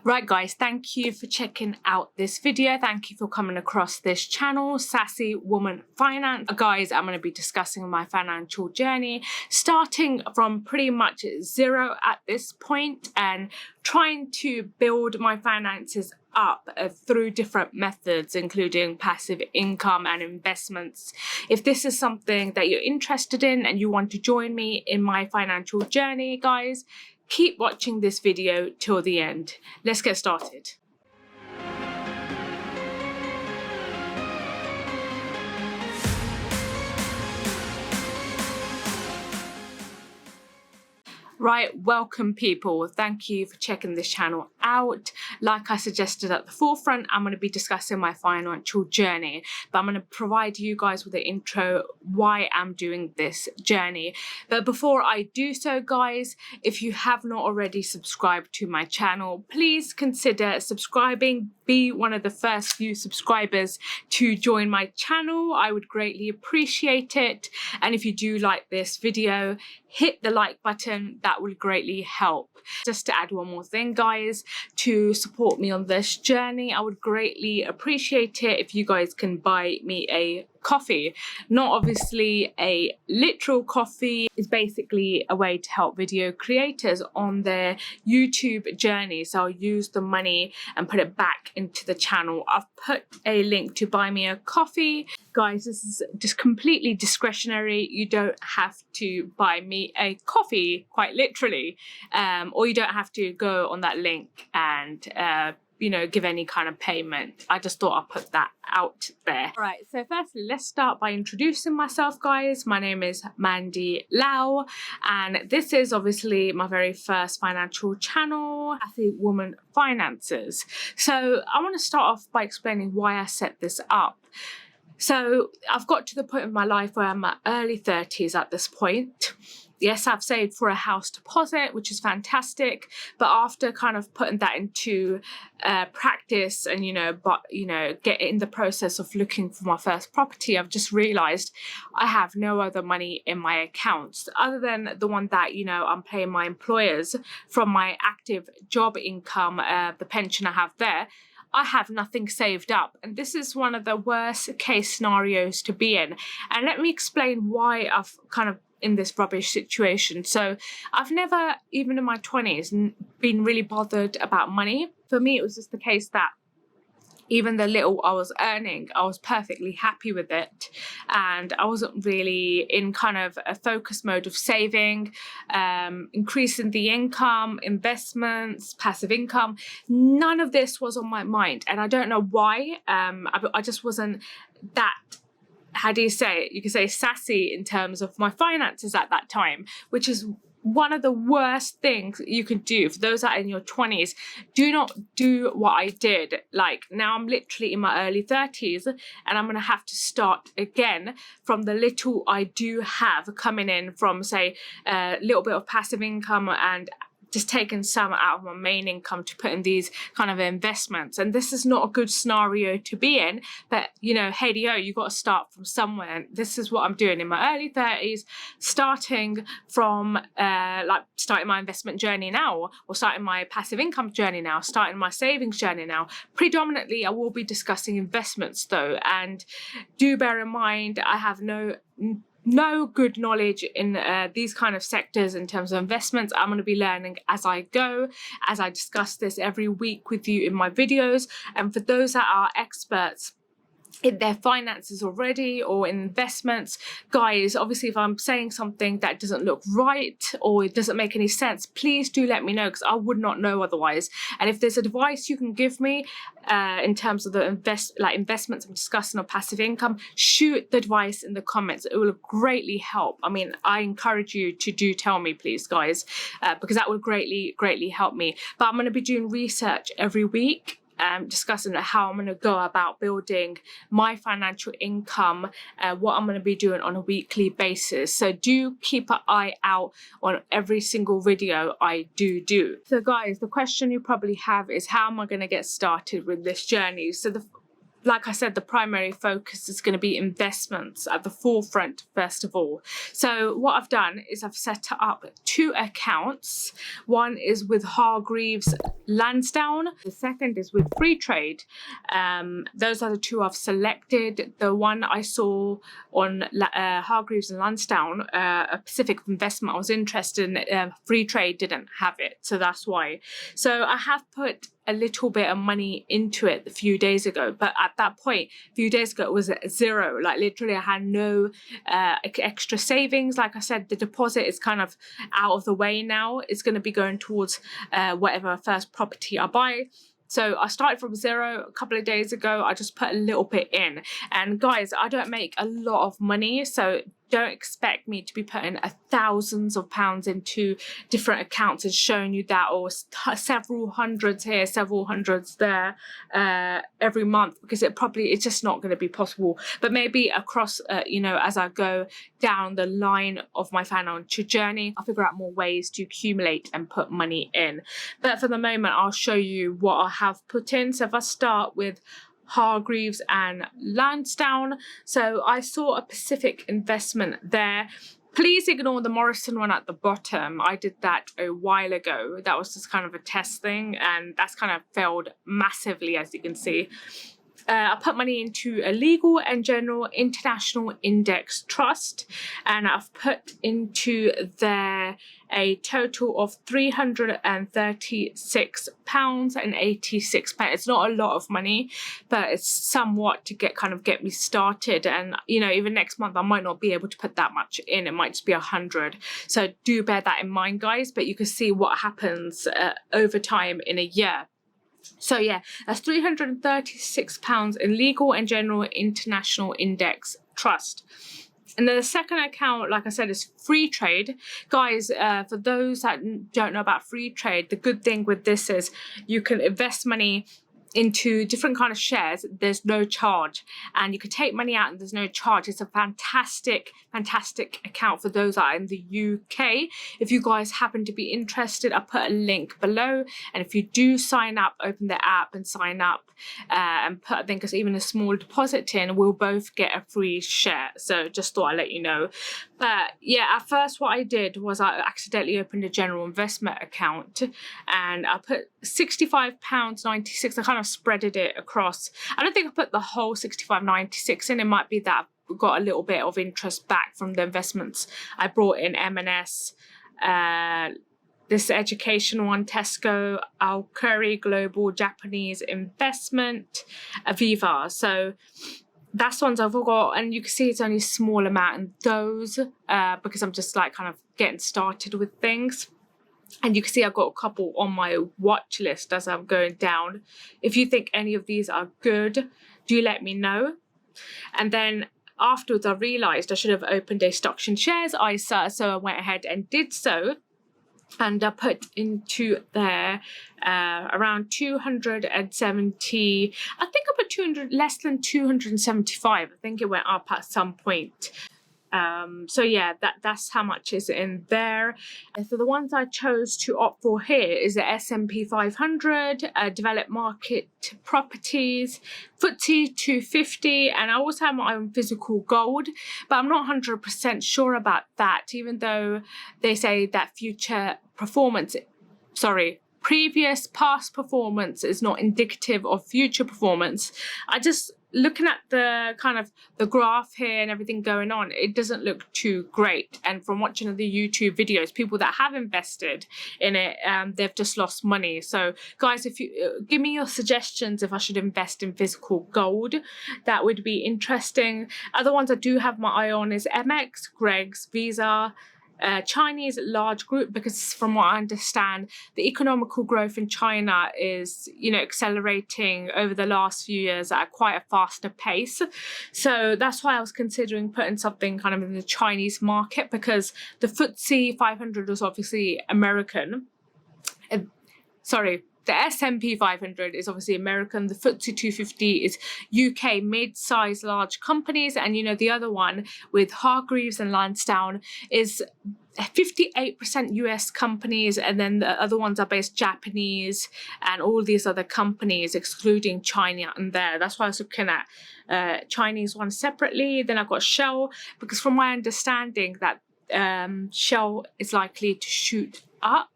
Right guys, thank you for checking out this video. Thank you for coming across this channel, Sassy Woman Finance. Guys, I'm going to be discussing my financial journey, starting from pretty much zero at this point and trying to build my finances up through different methods, including passive income and investments. If this is something that you're interested in and you want to join me in my financial journey, guys, keep watching this video till the end. Let's get started. Right, welcome people. Thank you for checking this channel out. Like I suggested at the forefront, I'm going to be discussing my financial journey, but I'm going to provide you guys with an intro why I'm doing this journey. But before I do so, guys, if you have not already subscribed to my channel, please consider subscribing. Be one of the first few subscribers to join my channel. I would greatly appreciate it. And if you do like this video, hit the like button. That will greatly help. Just to add one more thing, guys, to support me on this journey, I would greatly appreciate it if you guys can buy me a coffee. Not obviously a literal coffee. It's basically a way to help video creators on their YouTube journey. So I'll use the money and put it back into the channel. I've put a link to buy me a coffee. Guys, this is just completely discretionary. You don't have to buy me a coffee, quite literally, or you don't have to go on that link and give any kind of payment. I just thought I'd put that out there. All right, so firstly, let's start by introducing myself, guys. My name is Mandy Lall, and this is obviously my very first financial channel, Sassy Woman Finances. So I want to start off by explaining why I set this up. So I've got to the point of my life where I'm at early 30s at this point. Yes, I've saved for a house deposit, which is fantastic. But after kind of putting that into practice and, get in the process of looking for my first property, I've just realized I have no other money in my accounts other than the one that, I'm paying my employers from my active job income, the pension I have there. I have nothing saved up, and this is one of the worst case scenarios to be in. And let me explain why I've kind of in this rubbish situation. So I've never, even in my 20s, been really bothered about money. For me, it was just the case that even the little I was earning, I was perfectly happy with it. And I wasn't really in kind of a focus mode of saving, increasing the income, investments, passive income. None of this was on my mind. And I don't know why. I just wasn't that, how do you say it? You can say sassy in terms of my finances at that time, which is one of the worst things you could do. For those that are in your 20s, do not do what I did. Like, now I'm literally in my early 30s and I'm going to have to start again from the little I do have coming in from, say, a little bit of passive income and just taking some out of my main income to put in these kind of investments. And this is not a good scenario to be in, but hey-o, you got to start from somewhere. And this is what I'm doing in my early 30s, starting from starting my investment journey now, or starting my passive income journey now, starting my savings journey now. Predominantly, I will be discussing investments though, and do bear in mind I have no good knowledge in these kind of sectors in terms of investments. I'm going to be learning as I go, as I discuss this every week with you in my videos. And for those that are experts in their finances already or in investments, guys, obviously if I'm saying something that doesn't look right or it doesn't make any sense, please do let me know, because I would not know otherwise. And if there's advice you can give me in terms of the investments I'm discussing or passive income, shoot the advice in the comments. It will greatly help. I mean, I encourage you to do tell me, please, guys, because that will greatly help me. But I'm going to be doing research every week, discussing how I'm going to go about building my financial income, what I'm going to be doing on a weekly basis. So do keep an eye out on every single video I do. So guys, the question you probably have is, how am I going to get started with this journey? So the like I said, the primary focus is going to be investments at the forefront, first of all. So what I've done is I've set up 2 accounts. One is with Hargreaves Lansdown. The second is with Freetrade. Those are the 2 I've selected. The one I saw on Hargreaves and Lansdown, a Pacific investment I was interested in, Freetrade didn't have it. So that's why. So I have put a little bit of money into it a few days ago, but at that point a few days ago it was at 0. Like literally I had no extra savings. Like I said, the deposit is kind of out of the way now. It's going to be going towards whatever first property I buy. So I started from 0 a couple of days ago. I just put a little bit in. And guys, I don't make a lot of money, so don't expect me to be putting thousands of pounds into different accounts and showing you that, or several hundreds here, several hundreds there every month, because it's just not going to be possible. But maybe across, as I go down the line of my financial journey, I'll figure out more ways to accumulate and put money in. But for the moment, I'll show you what I have put in. So if I start with Hargreaves and Lansdown. So I saw a Pacific investment there. Please ignore the Morrison one at the bottom. I did that a while ago. That was just kind of a test thing, and that's kind of failed massively, as you can see. I put money into a Legal and General International Index Trust, and I've put into there a total of £336.86. It's not a lot of money, but it's somewhat to get me started. And even next month I might not be able to put that much in. It might just be 100. So do bear that in mind, guys. But you can see what happens over time in a year. So yeah, that's £336 in Legal and General International Index Trust. And then the second account, like I said, is Freetrade. Guys, for those that don't know about Freetrade, the good thing with this is you can invest money into different kind of shares. There's no charge, and you can take money out and there's no charge. It's a fantastic account for those that are in the UK. If you guys happen to be interested, I'll put a link below, and if you do sign up, open the app and sign up and put, I think it's even a small deposit in, we'll both get a free share. So just thought I'd let you know. But yeah, at first what I did was I accidentally opened a general investment account, and I put £65.96. I kind of spreaded it across. I don't think I put the whole £65.96 in. It might be that I've got a little bit of interest back from the investments I brought in. M&S, this education one, Tesco, Alcuri Global Japanese Investment, Aviva. So that's ones I've got, and you can see it's only a small amount in those because I'm just like kind of getting started with things. And you can see I've got a couple on my watch list as I'm going down. If you think any of these are good, do let me know. And then afterwards I realised I should have opened a stocks and shares ISA, so I went ahead and did so. And I put into there around 270, I think I put 200, less than 275. I think it went up at some point. So yeah, that's how much is in there. And so the ones I chose to opt for here is the S&P 500, developed market properties, FTSE 250, and I also have my own physical gold, but I'm not 100% sure about that, even though they say that previous past performance is not indicative of future performance. I just, looking at the kind of the graph here and everything going on, it doesn't look too great. And from watching the YouTube videos, people that have invested in it, they've just lost money. So guys, if you give me your suggestions if I should invest in physical gold, that would be interesting. Other ones I do have my eye on is MX, Greg's, Visa, Chinese large group, because from what I understand, the economical growth in China is, accelerating over the last few years at quite a faster pace. So that's why I was considering putting something kind of in the Chinese market, because the FTSE 500 is obviously American. The S&P 500 is obviously American. The FTSE 250 is UK mid-sized large companies. And, the other one with Hargreaves and Lansdown is 58% US companies, and then the other ones are based Japanese and all these other companies, excluding China and there. That's why I was looking at Chinese ones separately. Then I've got Shell, because from my understanding that Shell is likely to shoot up.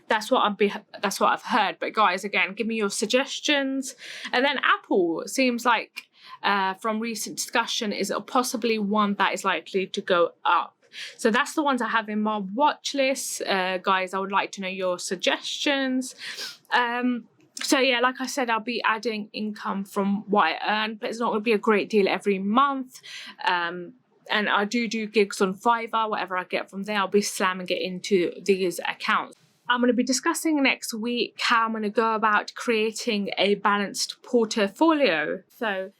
That's what I've heard. But guys, again, give me your suggestions. And then Apple seems like from recent discussion is possibly one that is likely to go up. So that's the ones I have in my watch list. Guys, I would like to know your suggestions. So yeah, like I said, I'll be adding income from what I earn, but it's not going to be a great deal every month. And I do gigs on Fiverr. Whatever I get from there, I'll be slamming it into these accounts. I'm going to be discussing next week how I'm going to go about creating a balanced portfolio. So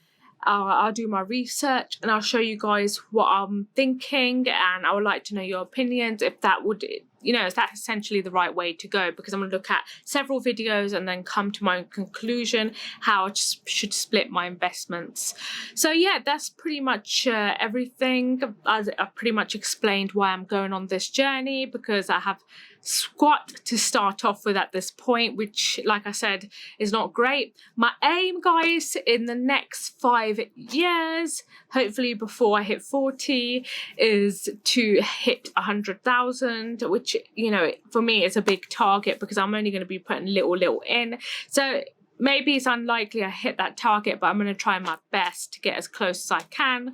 I'll do my research and I'll show you guys what I'm thinking, and I would like to know your opinions if that would, is that essentially the right way to go, because I'm going to look at several videos and then come to my own conclusion how I should split my investments. So yeah, that's pretty much everything. I've pretty much explained why I'm going on this journey, because I have squat to start off with at this point, which, like I said, is not great. My aim, guys, in the next 5 years, hopefully before I hit 40, is to hit 100,000, which, for me is a big target, because I'm only going to be putting little in. So maybe it's unlikely I hit that target, but I'm going to try my best to get as close as I can.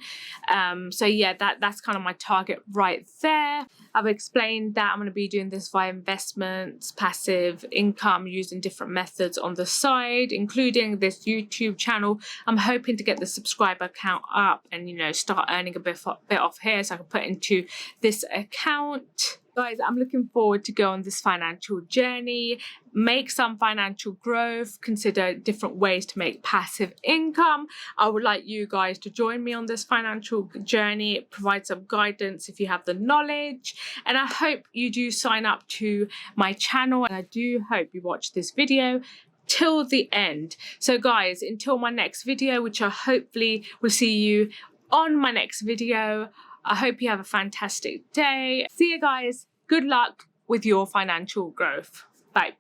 So yeah, that's kind of my target right there. I've explained that I'm going to be doing this via investments, passive income, using different methods on the side, including this YouTube channel. I'm hoping to get the subscriber count up and, start earning a bit off here so I can put into this account. Guys, I'm looking forward to go on this financial journey, make some financial growth, consider different ways to make passive income. I would like you guys to join me on this financial journey, provide some guidance if you have the knowledge. And I hope you do sign up to my channel, and I do hope you watch this video till the end. So guys, until my next video, which I hopefully will see you on my next video, I hope you have a fantastic day. See you guys. Good luck with your financial growth. Bye.